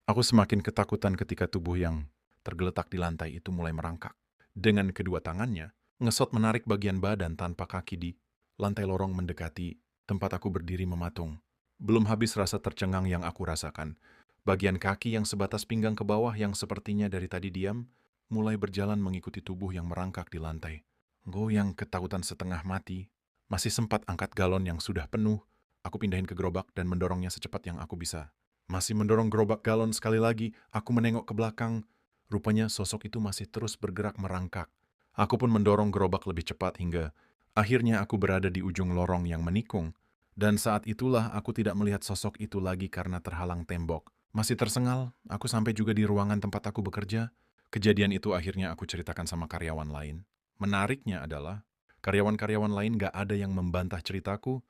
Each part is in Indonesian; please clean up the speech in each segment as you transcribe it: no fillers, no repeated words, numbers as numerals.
Aku semakin ketakutan ketika tubuh yang tergeletak di lantai itu mulai merangkak. Dengan kedua tangannya, Ngesot menarik bagian badan tanpa kaki di lantai lorong mendekati tempat aku berdiri mematung. Belum habis rasa tercengang yang aku rasakan. Bagian kaki yang sebatas pinggang ke bawah yang sepertinya dari tadi diam, mulai berjalan mengikuti tubuh yang merangkak di lantai. Goyang ketakutan setengah mati. Masih sempat angkat galon yang sudah penuh. Aku pindahin ke gerobak dan mendorongnya secepat yang aku bisa. Masih mendorong gerobak galon sekali lagi, aku menengok ke belakang. Rupanya sosok itu masih terus bergerak merangkak. Aku pun mendorong gerobak lebih cepat hingga akhirnya aku berada di ujung lorong yang menikung. Dan saat itulah aku tidak melihat sosok itu lagi karena terhalang tembok. Masih tersengal, aku sampai juga di ruangan tempat aku bekerja. Kejadian itu akhirnya aku ceritakan sama karyawan lain. Menariknya adalah, karyawan-karyawan lain gak ada yang membantah ceritaku.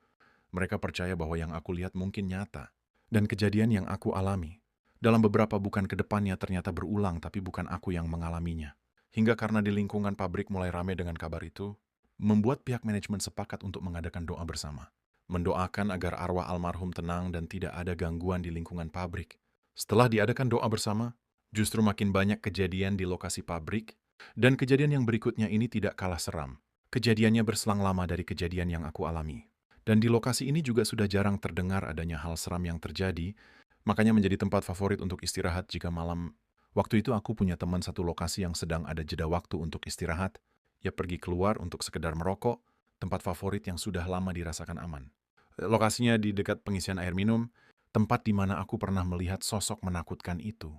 Mereka percaya bahwa yang aku lihat mungkin nyata. Dan kejadian yang aku alami. Dalam beberapa bukan ke depannya ternyata berulang tapi bukan aku yang mengalaminya. Hingga karena di lingkungan pabrik mulai ramai dengan kabar itu, membuat pihak manajemen sepakat untuk mengadakan doa bersama. Mendoakan agar arwah almarhum tenang dan tidak ada gangguan di lingkungan pabrik. Setelah diadakan doa bersama, justru makin banyak kejadian di lokasi pabrik, dan kejadian yang berikutnya ini tidak kalah seram. Kejadiannya berselang lama dari kejadian yang aku alami. Dan di lokasi ini juga sudah jarang terdengar adanya hal seram yang terjadi, makanya menjadi tempat favorit untuk istirahat jika malam. Waktu itu aku punya teman satu lokasi yang sedang ada jeda waktu untuk istirahat. Ya pergi keluar untuk sekedar merokok, tempat favorit yang sudah lama dirasakan aman. Lokasinya di dekat pengisian air minum, tempat di mana aku pernah melihat sosok menakutkan itu.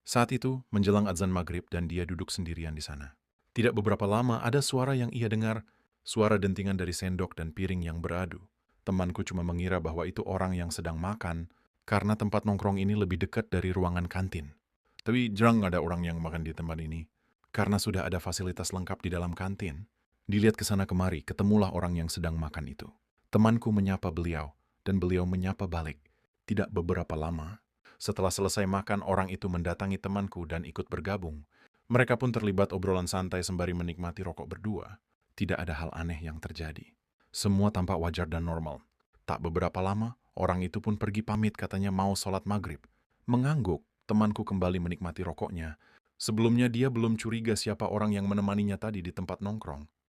Saat itu, menjelang azan maghrib dan dia duduk sendirian di sana. Tidak beberapa lama ada suara yang ia dengar, suara dentingan dari sendok dan piring yang beradu. Temanku cuma mengira bahwa itu orang yang sedang makan, karena tempat nongkrong ini lebih dekat dari ruangan kantin. Tapi jarang ada orang yang makan di tempat ini. Karena sudah ada fasilitas lengkap di dalam kantin. Dilihat ke sana kemari, ketemulah orang yang sedang makan itu. Temanku menyapa beliau, dan beliau menyapa balik. Tidak beberapa lama, setelah selesai makan, orang itu mendatangi temanku dan ikut bergabung. Mereka pun terlibat obrolan santai sembari menikmati rokok berdua. Tidak ada hal aneh yang terjadi. Semua tampak wajar dan normal. Tak beberapa lama, orang itu pun pergi pamit katanya mau sholat maghrib. Mengangguk, temanku kembali menikmati rokoknya. Sebelumnya dia belum curiga siapa orang yang menemaninya tadi di tempat nongkrong.